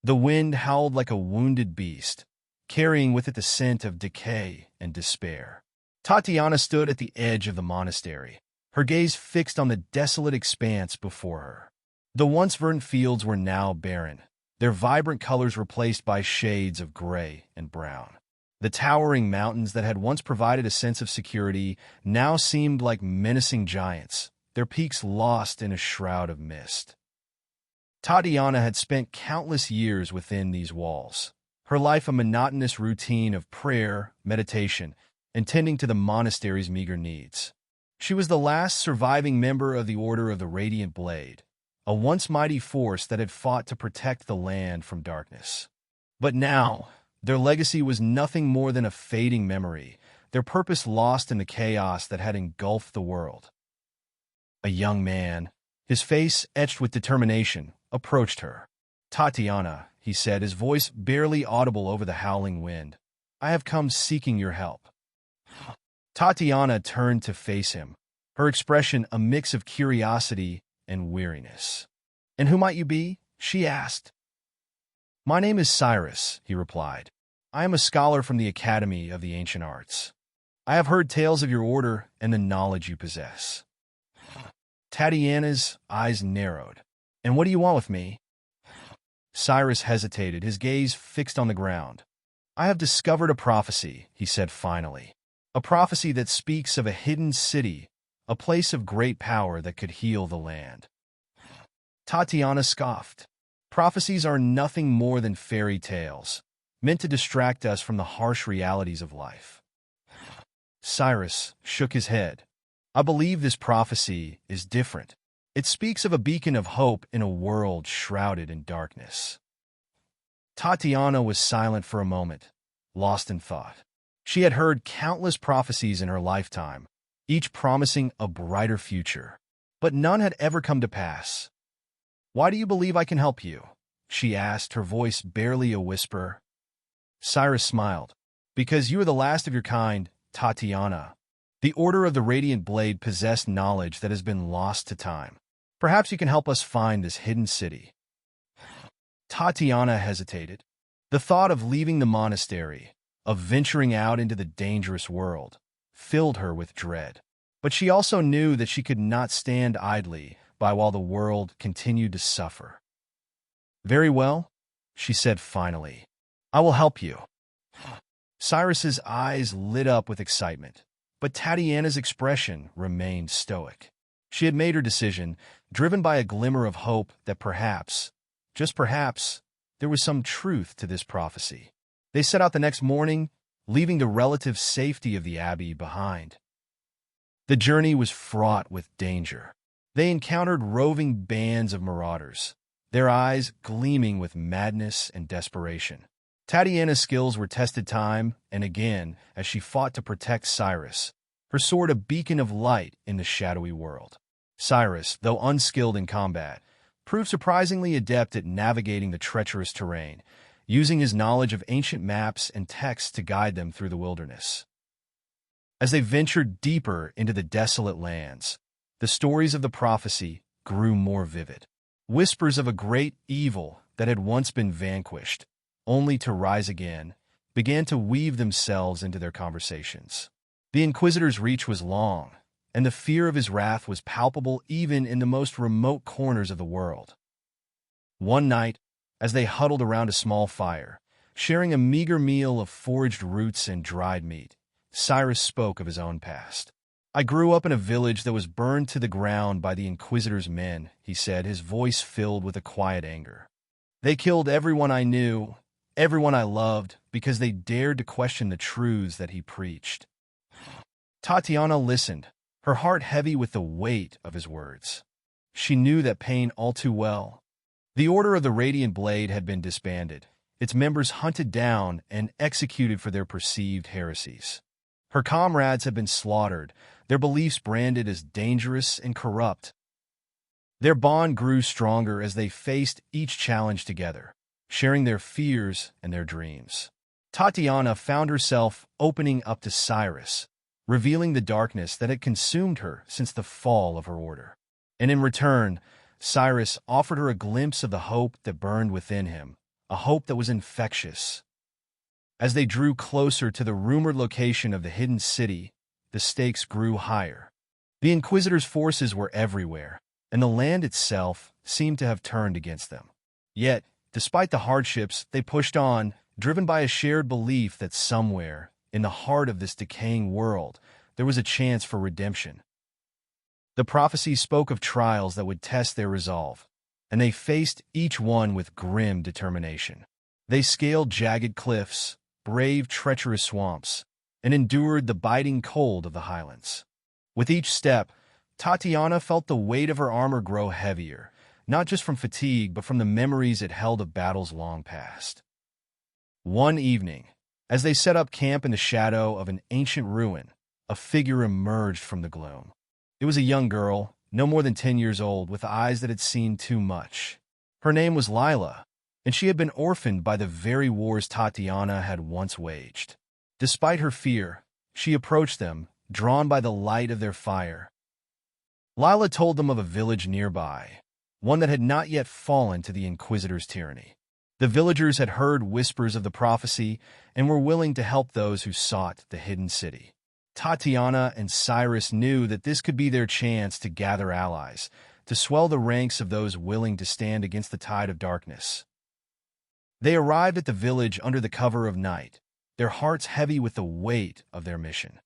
The wind howled like a wounded beast, carrying with it the scent of decay and despair. Tatiana stood at the edge of the monastery, her gaze fixed on the desolate expanse before her. The once verdant fields were now barren, their vibrant colors replaced by shades of gray and brown. The towering mountains that had once provided a sense of security now seemed like menacing giants, their peaks lost in a shroud of mist. Tatiana had spent countless years within these walls, her life a monotonous routine of prayer, meditation, and tending to the monastery's meager needs. She was the last surviving member of the Order of the Radiant Blade, a once mighty force that had fought to protect the land from darkness. But now, their legacy was nothing more than a fading memory, their purpose lost in the chaos that had engulfed the world. A young man, his face etched with determination, approached her. "Tatiana," he said, his voice barely audible over the howling wind, "I have come seeking your help." Tatiana turned to face him, her expression a mix of curiosity and weariness. "And who might you be?" she asked. "My name is Cyrus," he replied. "I am a scholar from the Academy of the Ancient Arts. I have heard tales of your order and the knowledge you possess." Tatiana's eyes narrowed. "And what do you want with me?" Cyrus hesitated, his gaze fixed on the ground. "I have discovered a prophecy," he said finally. "A prophecy that speaks of a hidden city, a place of great power that could heal the land." Tatiana scoffed. "Prophecies are nothing more than fairy tales, meant to distract us from the harsh realities of life." Cyrus shook his head. "I believe this prophecy is different. It speaks of a beacon of hope in a world shrouded in darkness." Tatiana was silent for a moment, lost in thought. She had heard countless prophecies in her lifetime, each promising a brighter future, but none had ever come to pass. "Why do you believe I can help you?" she asked, her voice barely a whisper. Cyrus smiled. "Because you are the last of your kind, Tatiana. The Order of the Radiant Blade possessed knowledge that has been lost to time. Perhaps you can help us find this hidden city." Tatiana hesitated. The thought of leaving the monastery, of venturing out into the dangerous world, filled her with dread. But she also knew that she could not stand idly by while the world continued to suffer. "Very well," she said finally. "I will help you." Cyrus's eyes lit up with excitement, but Tatiana's expression remained stoic. She had made her decision, driven by a glimmer of hope that perhaps, just perhaps, there was some truth to this prophecy. They set out the next morning, leaving the relative safety of the abbey behind. The journey was fraught with danger. They encountered roving bands of marauders, their eyes gleaming with madness and desperation. Tatiana's skills were tested time and again as she fought to protect Cyrus, her sword a beacon of light in the shadowy world. Cyrus, though unskilled in combat, proved surprisingly adept at navigating the treacherous terrain, using his knowledge of ancient maps and texts to guide them through the wilderness. As they ventured deeper into the desolate lands, the stories of the prophecy grew more vivid. Whispers of a great evil that had once been vanquished, only to rise again, began to weave themselves into their conversations. The Inquisitor's reach was long, and the fear of his wrath was palpable even in the most remote corners of the world. One night, as they huddled around a small fire, sharing a meager meal of foraged roots and dried meat, Cyrus spoke of his own past. "I grew up in a village that was burned to the ground by the Inquisitor's men," he said, his voice filled with a quiet anger. "They killed everyone I knew, everyone I loved, because they dared to question the truths that he preached." Tatiana listened, her heart heavy with the weight of his words. She knew that pain all too well. The Order of the Radiant Blade had been disbanded, its members hunted down and executed for their perceived heresies. Her comrades had been slaughtered, their beliefs branded as dangerous and corrupt. Their bond grew stronger as they faced each challenge together, sharing their fears and their dreams. Tatiana found herself opening up to Cyrus, revealing the darkness that had consumed her since the fall of her order. And in return, Cyrus offered her a glimpse of the hope that burned within him, a hope that was infectious. As they drew closer to the rumored location of the hidden city, the stakes grew higher. The Inquisitor's forces were everywhere, and the land itself seemed to have turned against them. Yet, despite the hardships, they pushed on, driven by a shared belief that somewhere, in the heart of this decaying world, there was a chance for redemption. The prophecy spoke of trials that would test their resolve, and they faced each one with grim determination. They scaled jagged cliffs, braved treacherous swamps, and endured the biting cold of the highlands. With each step, Tatiana felt the weight of her armor grow heavier, not just from fatigue but from the memories it held of battles long past. One evening, as they set up camp in the shadow of an ancient ruin, a figure emerged from the gloom. It was a young girl, no more than 10 years old, with eyes that had seen too much. Her name was Lila, and she had been orphaned by the very wars Tatiana had once waged. Despite her fear, she approached them, drawn by the light of their fire. Lila told them of a village nearby, one that had not yet fallen to the Inquisitor's tyranny. The villagers had heard whispers of the prophecy and were willing to help those who sought the hidden city. Tatiana and Cyrus knew that this could be their chance to gather allies, to swell the ranks of those willing to stand against the tide of darkness. They arrived at the village under the cover of night, their hearts heavy with the weight of their mission.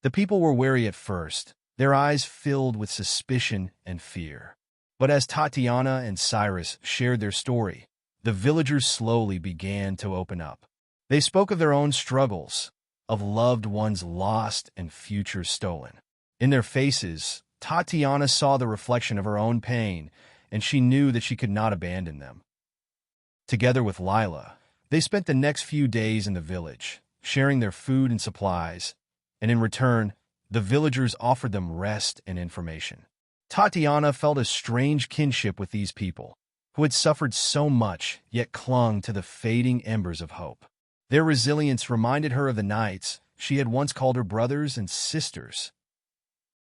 The people were wary at first, their eyes filled with suspicion and fear. But as Tatiana and Cyrus shared their story, the villagers slowly began to open up. They spoke of their own struggles, of loved ones lost and futures stolen. In their faces, Tatiana saw the reflection of her own pain, and she knew that she could not abandon them. Together with Lila, they spent the next few days in the village, sharing their food and supplies, and in return, the villagers offered them rest and information. Tatiana felt a strange kinship with these people, who had suffered so much yet clung to the fading embers of hope. Their resilience reminded her of the nights she had once called her brothers and sisters.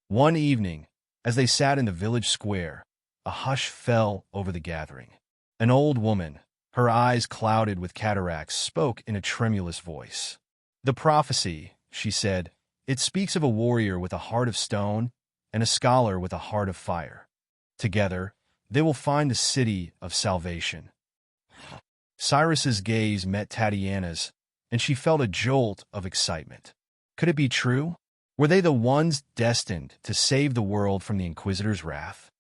One evening, as they sat in the village square, a hush fell over the gathering. An old woman, her eyes clouded with cataracts, spoke in a tremulous voice. "The prophecy," she said, "it speaks of a warrior with a heart of stone and a scholar with a heart of fire. Together, they will find the city of salvation." Cyrus's gaze met Tatiana's, and she felt a jolt of excitement. Could it be true? Were they the ones destined to save the world from the Inquisitor's wrath?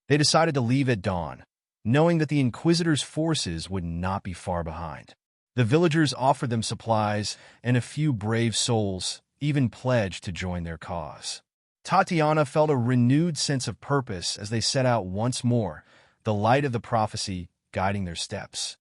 They decided to leave at dawn, knowing that the Inquisitor's forces would not be far behind. The villagers offered them supplies, and a few brave souls even pledged to join their cause. Tatiana felt a renewed sense of purpose as they set out once more, the light of the prophecy guiding their steps.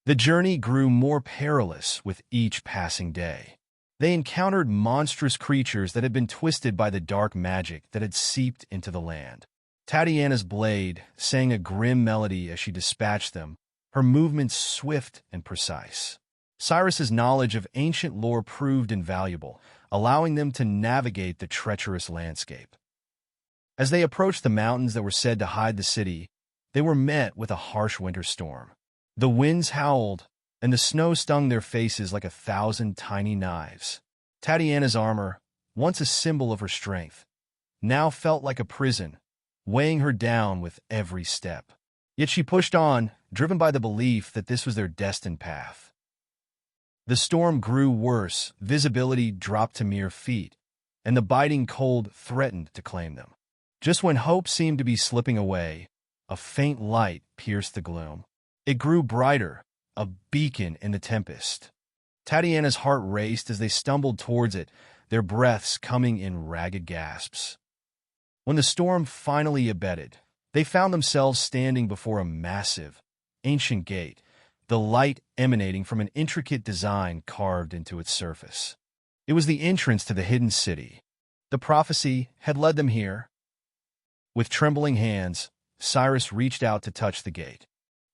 The journey grew more perilous with each passing day. They encountered monstrous creatures that had been twisted by the dark magic that had seeped into the land. Tatiana's blade sang a grim melody as she dispatched them, her movements swift and precise. Cyrus's knowledge of ancient lore proved invaluable, allowing them to navigate the treacherous landscape. As they approached the mountains that were said to hide the city, they were met with a harsh winter storm. The winds howled, and the snow stung their faces like 1,000 tiny knives. Tatiana's armor, once a symbol of her strength, now felt like a prison, weighing her down with every step. Yet she pushed on, driven by the belief that this was their destined path. The storm grew worse, visibility dropped to mere feet, and the biting cold threatened to claim them. Just when hope seemed to be slipping away, a faint light pierced the gloom. It grew brighter, a beacon in the tempest. Tatiana's heart raced as they stumbled towards it, their breaths coming in ragged gasps. When the storm finally abated, they found themselves standing before a massive, ancient gate, the light emanating from an intricate design carved into its surface. It was the entrance to the hidden city. The prophecy had led them here. With trembling hands, Cyrus reached out to touch the gate.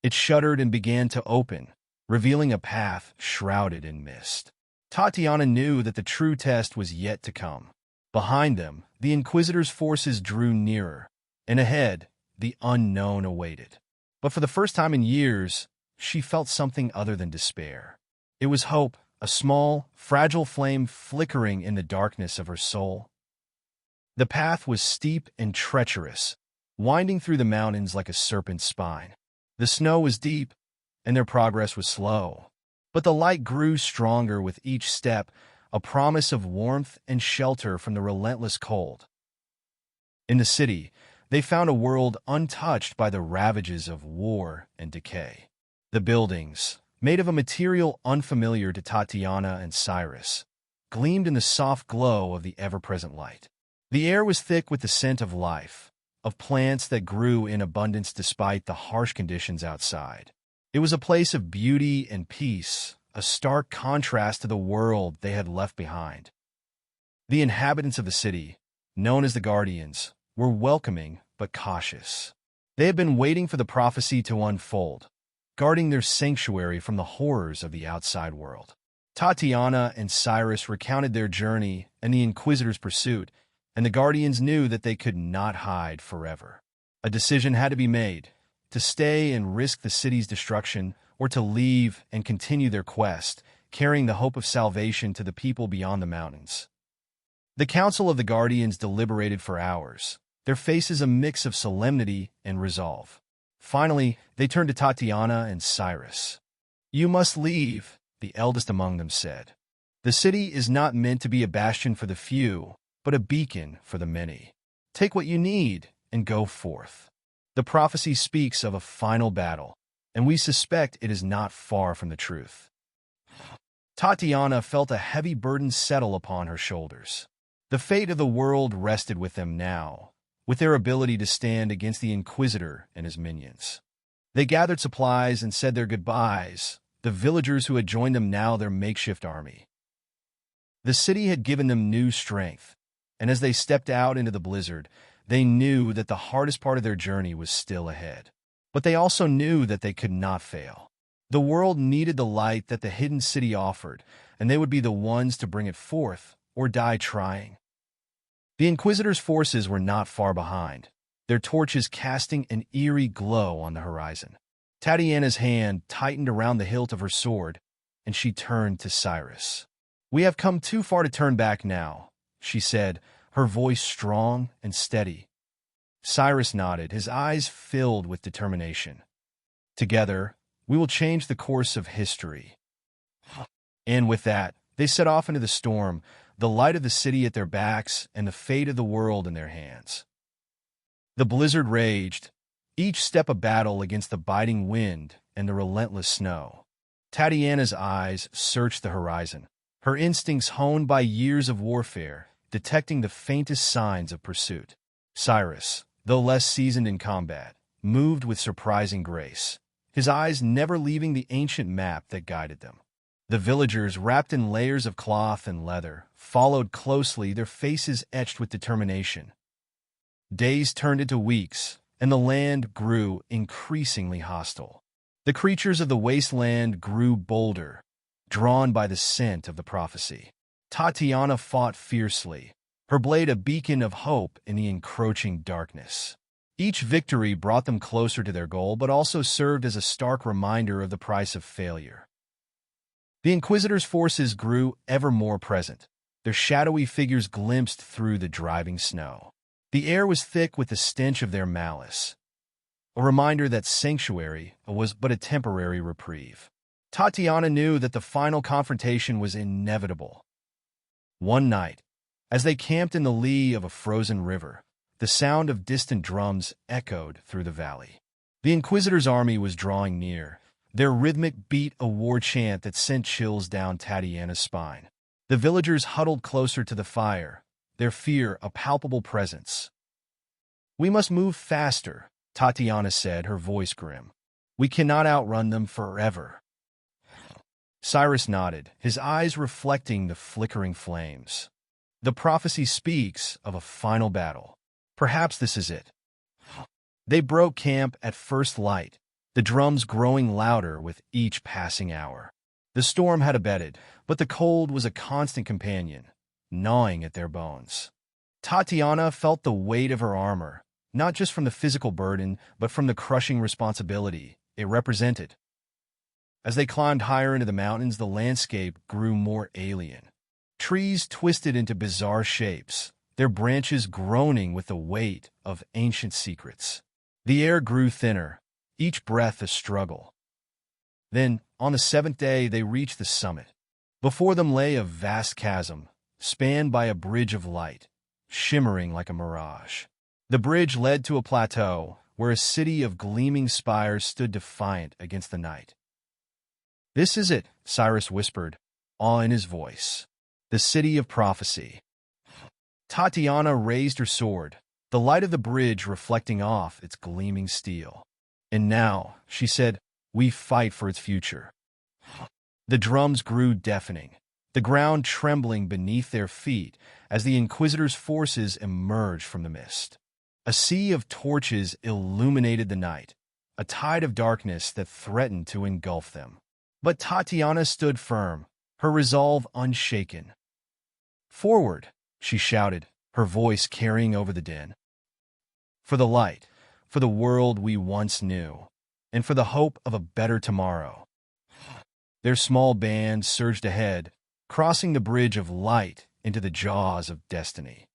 It shuddered and began to open, revealing a path shrouded in mist. Tatiana knew that the true test was yet to come. Behind them, the Inquisitor's forces drew nearer, and ahead, the unknown awaited. But for the first time in years, she felt something other than despair. It was hope, a small, fragile flame flickering in the darkness of her soul. The path was steep and treacherous, winding through the mountains like a serpent's spine. The snow was deep, and their progress was slow. But the light grew stronger with each step, a promise of warmth and shelter from the relentless cold. In the city, they found a world untouched by the ravages of war and decay. The buildings, made of a material unfamiliar to Tatiana and Cyrus, gleamed in the soft glow of the ever-present light. The air was thick with the scent of life, of plants that grew in abundance despite the harsh conditions outside. It was a place of beauty and peace, a stark contrast to the world they had left behind. The inhabitants of the city, known as the Guardians, were welcoming but cautious. They had been waiting for the prophecy to unfold, guarding their sanctuary from the horrors of the outside world. Tatiana and Cyrus recounted their journey and the Inquisitor's pursuit, and the Guardians knew that they could not hide forever. A decision had to be made, to stay and risk the city's destruction, or to leave and continue their quest, carrying the hope of salvation to the people beyond the mountains. The Council of the Guardians deliberated for hours, their faces a mix of solemnity and resolve. Finally, they turned to Tatiana and Cyrus. "You must leave," the eldest among them said. "The city is not meant to be a bastion for the few, but a beacon for the many. Take what you need and go forth. The prophecy speaks of a final battle, and we suspect it is not far from the truth." Tatiana felt a heavy burden settle upon her shoulders. The fate of the world rested with them now, with their ability to stand against the Inquisitor and his minions. They gathered supplies and said their goodbyes, the villagers who had joined them now their makeshift army. The city had given them new strength, and as they stepped out into the blizzard, they knew that the hardest part of their journey was still ahead. But they also knew that they could not fail. The world needed the light that the hidden city offered, and they would be the ones to bring it forth, or die trying. The Inquisitor's forces were not far behind, their torches casting an eerie glow on the horizon. Tatiana's hand tightened around the hilt of her sword, and she turned to Cyrus. "We have come too far to turn back now," she said, her voice strong and steady. Cyrus nodded, his eyes filled with determination. "Together, we will change the course of history." And with that, they set off into the storm, the light of the city at their backs and the fate of the world in their hands. The blizzard raged, each step a battle against the biting wind and the relentless snow. Tatiana's eyes searched the horizon, her instincts honed by years of warfare, detecting the faintest signs of pursuit. Cyrus, though less seasoned in combat, moved with surprising grace, his eyes never leaving the ancient map that guided them. The villagers, wrapped in layers of cloth and leather, followed closely, their faces etched with determination. Days turned into weeks, and the land grew increasingly hostile. The creatures of the wasteland grew bolder, drawn by the scent of the prophecy. Tatiana fought fiercely, her blade a beacon of hope in the encroaching darkness. Each victory brought them closer to their goal, but also served as a stark reminder of the price of failure. The Inquisitor's forces grew ever more present, their shadowy figures glimpsed through the driving snow. The air was thick with the stench of their malice, a reminder that sanctuary was but a temporary reprieve. Tatiana knew that the final confrontation was inevitable. One night, as they camped in the lee of a frozen river, the sound of distant drums echoed through the valley. The Inquisitor's army was drawing near, their rhythmic beat a war chant that sent chills down Tatiana's spine. The villagers huddled closer to the fire, their fear a palpable presence. "We must move faster," Tatiana said, her voice grim. "We cannot outrun them forever." Cyrus nodded, his eyes reflecting the flickering flames. "The prophecy speaks of a final battle. Perhaps this is it." They broke camp at first light, the drums growing louder with each passing hour. The storm had abated, but the cold was a constant companion, gnawing at their bones. Tatiana felt the weight of her armor, not just from the physical burden, but from the crushing responsibility it represented. As they climbed higher into the mountains, the landscape grew more alien. Trees twisted into bizarre shapes, their branches groaning with the weight of ancient secrets. The air grew thinner, each breath a struggle. Then, on the seventh day, they reached the summit. Before them lay a vast chasm, spanned by a bridge of light, shimmering like a mirage. The bridge led to a plateau, where a city of gleaming spires stood defiant against the night. "This is it," Cyrus whispered, awe in his voice. "The city of prophecy." Tatiana raised her sword, the light of the bridge reflecting off its gleaming steel. "And now," she said, "we fight for its future." The drums grew deafening, the ground trembling beneath their feet as the Inquisitor's forces emerged from the mist. A sea of torches illuminated the night, a tide of darkness that threatened to engulf them. But Tatiana stood firm, her resolve unshaken. "Forward!" she shouted, her voice carrying over the din. "For the light, for the world we once knew, and for the hope of a better tomorrow." Their small band surged ahead, crossing the bridge of light into the jaws of destiny.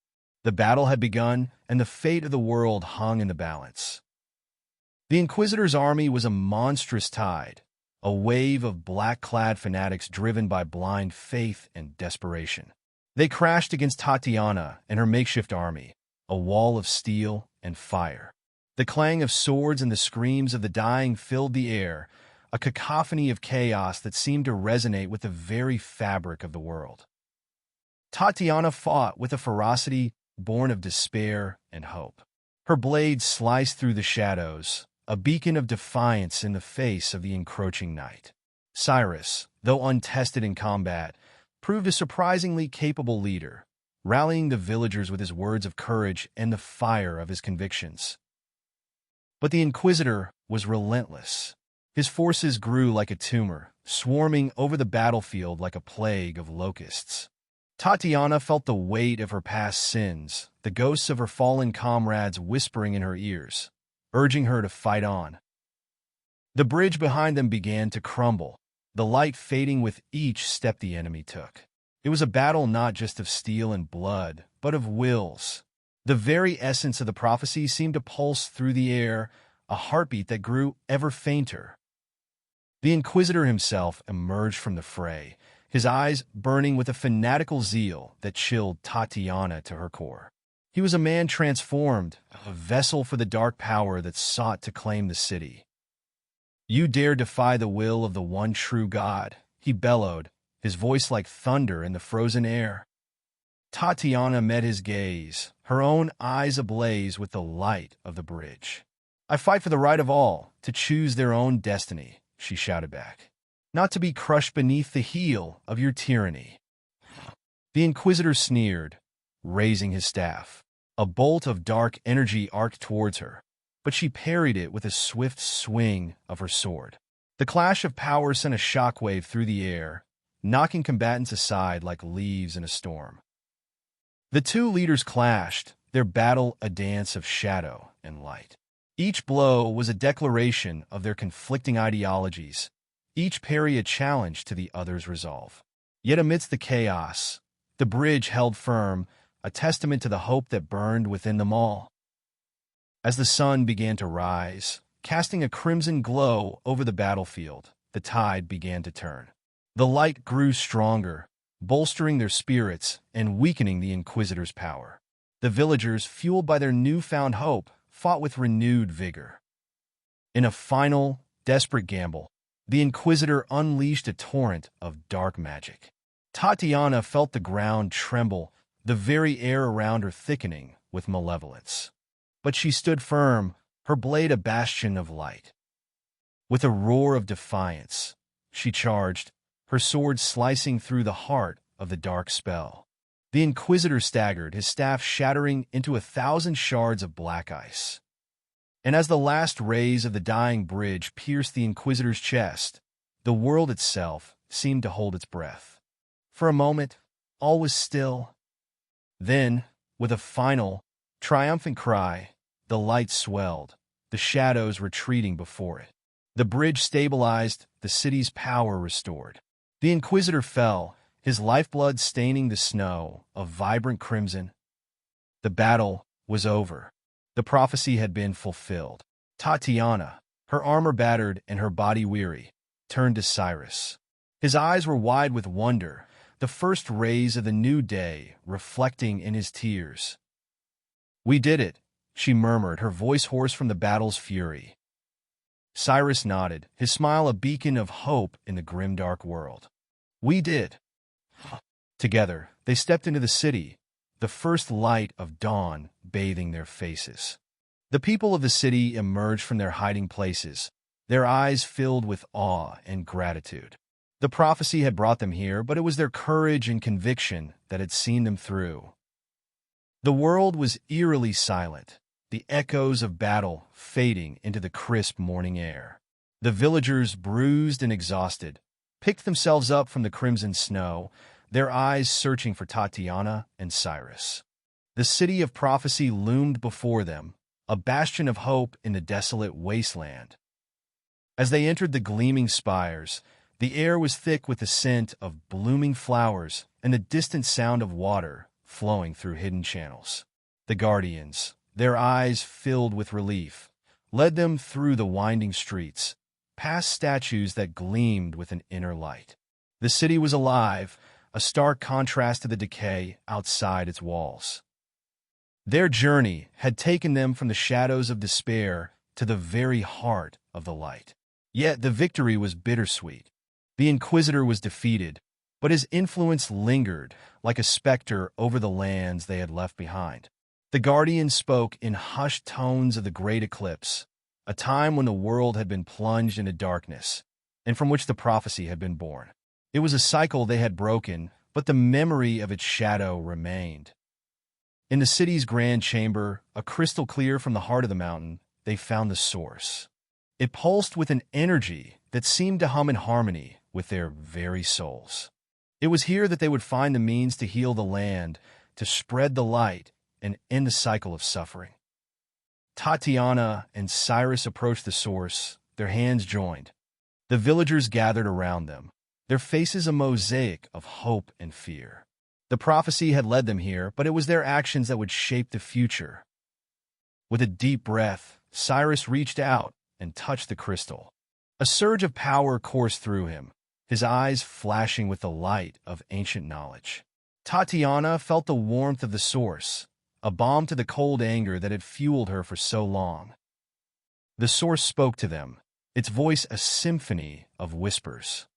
The battle had begun, and the fate of the world hung in the balance. The Inquisitor's army was a monstrous tide, a wave of black-clad fanatics driven by blind faith and desperation. They crashed against Tatiana and her makeshift army, a wall of steel and fire. The clang of swords and the screams of the dying filled the air, a cacophony of chaos that seemed to resonate with the very fabric of the world. Tatiana fought with a ferocity born of despair and hope. Her blade sliced through the shadows, a beacon of defiance in the face of the encroaching night. Cyrus, though untested in combat, proved a surprisingly capable leader, rallying the villagers with his words of courage and the fire of his convictions. But the Inquisitor was relentless. His forces grew like a tumor, swarming over the battlefield like a plague of locusts. Tatiana felt the weight of her past sins, the ghosts of her fallen comrades whispering in her ears, urging her to fight on. The bridge behind them began to crumble, the light fading with each step the enemy took. It was a battle not just of steel and blood, but of wills. The very essence of the prophecy seemed to pulse through the air, a heartbeat that grew ever fainter. The Inquisitor himself emerged from the fray, his eyes burning with a fanatical zeal that chilled Tatiana to her core. He was a man transformed, a vessel for the dark power that sought to claim the city. "You dare defy the will of the one true God," he bellowed, his voice like thunder in the frozen air. Tatiana met his gaze, her own eyes ablaze with the light of the bridge. "I fight for the right of all to choose their own destiny," she shouted back, "not to be crushed beneath the heel of your tyranny." The Inquisitor sneered, raising his staff. A bolt of dark energy arced towards her, but she parried it with a swift swing of her sword. The clash of power sent a shockwave through the air, knocking combatants aside like leaves in a storm. The two leaders clashed, their battle a dance of shadow and light. Each blow was a declaration of their conflicting ideologies, each parry a challenge to the other's resolve. Yet amidst the chaos, the bridge held firm, a testament to the hope that burned within them all. As the sun began to rise, casting a crimson glow over the battlefield, the tide began to turn. The light grew stronger, bolstering their spirits and weakening the Inquisitor's power. The villagers, fueled by their newfound hope, fought with renewed vigor. In a final, desperate gamble, the Inquisitor unleashed a torrent of dark magic. Tatiana felt the ground tremble, the very air around her thickening with malevolence. But she stood firm, her blade a bastion of light. With a roar of defiance, she charged, her sword slicing through the heart of the dark spell. The Inquisitor staggered, his staff shattering into 1,000 shards of black ice. And as the last rays of the dying bridge pierced the Inquisitor's chest, the world itself seemed to hold its breath. For a moment, all was still. Then, with a final, triumphant cry, the light swelled, the shadows retreating before it. The bridge stabilized, the city's power restored. The Inquisitor fell, his lifeblood staining the snow of vibrant crimson. The battle was over. The prophecy had been fulfilled. Tatiana, her armor battered and her body weary, turned to Cyrus. His eyes were wide with wonder, the first rays of the new day reflecting in his tears. "We did it," she murmured, her voice hoarse from the battle's fury. Cyrus nodded, his smile a beacon of hope in the grimdark world. "We did." Together, they stepped into the city, the first light of dawn bathing their faces. The people of the city emerged from their hiding places, their eyes filled with awe and gratitude. The prophecy had brought them here, but it was their courage and conviction that had seen them through. The world was eerily silent, the echoes of battle fading into the crisp morning air. The villagers, bruised and exhausted, picked themselves up from the crimson snow, their eyes searching for Tatiana and Cyrus. The city of prophecy loomed before them, a bastion of hope in the desolate wasteland. As they entered the gleaming spires, the air was thick with the scent of blooming flowers and the distant sound of water flowing through hidden channels. The guardians, their eyes filled with relief, led them through the winding streets, past statues that gleamed with an inner light. The city was alive, a stark contrast to the decay outside its walls. Their journey had taken them from the shadows of despair to the very heart of the light. Yet the victory was bittersweet. The Inquisitor was defeated, but his influence lingered like a specter over the lands they had left behind. The Guardian spoke in hushed tones of the Great Eclipse, a time when the world had been plunged into darkness, and from which the prophecy had been born. It was a cycle they had broken, but the memory of its shadow remained. In the city's grand chamber, a crystal clear from the heart of the mountain, they found the source. It pulsed with an energy that seemed to hum in harmony with their very souls. It was here that they would find the means to heal the land, to spread the light, and end the cycle of suffering. Tatiana and Cyrus approached the source, their hands joined. The villagers gathered around them, their faces a mosaic of hope and fear. The prophecy had led them here, but it was their actions that would shape the future. With a deep breath, Cyrus reached out and touched the crystal. A surge of power coursed through him, his eyes flashing with the light of ancient knowledge. Tatiana felt the warmth of the source, a balm to the cold anger that had fueled her for so long. The source spoke to them, its voice a symphony of whispers.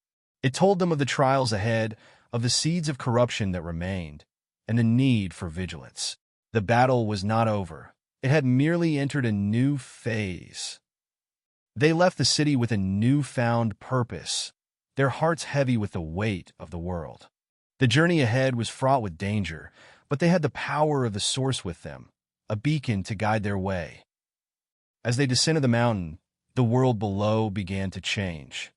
It told them of the trials ahead, of the seeds of corruption that remained, and the need for vigilance. The battle was not over. It had merely entered a new phase. They left the city with a newfound purpose, their hearts heavy with the weight of the world. The journey ahead was fraught with danger, but they had the power of the source with them, a beacon to guide their way. As they descended the mountain, the world below began to change.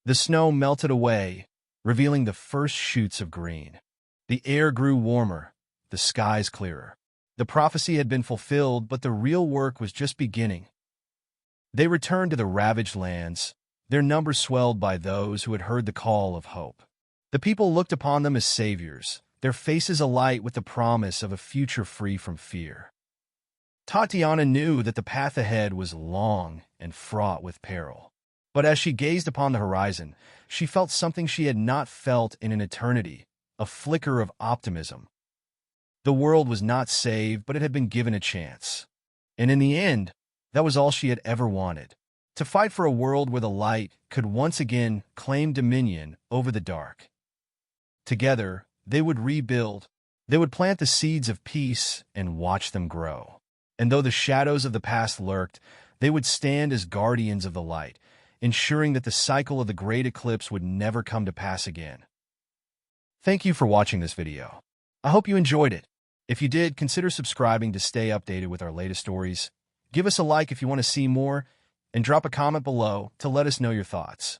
The snow melted away, revealing the first shoots of green. The air grew warmer, the skies clearer. The prophecy had been fulfilled, but the real work was just beginning. They returned to the ravaged lands, their numbers swelled by those who had heard the call of hope. The people looked upon them as saviors, their faces alight with the promise of a future free from fear. Tatiana knew that the path ahead was long and fraught with peril. But as she gazed upon the horizon, she felt something she had not felt in an eternity, a flicker of optimism. The world was not saved, but it had been given a chance. And in the end, that was all she had ever wanted, to fight for a world where the light could once again claim dominion over the dark. Together, they would rebuild. They would plant the seeds of peace and watch them grow. And though the shadows of the past lurked, they would stand as guardians of the light, ensuring that the cycle of the Great Eclipse would never come to pass again. Thank you for watching this video. I hope you enjoyed it. If you did, consider subscribing to stay updated with our latest stories. Give us a like if you want to see more, and drop a comment below to let us know your thoughts.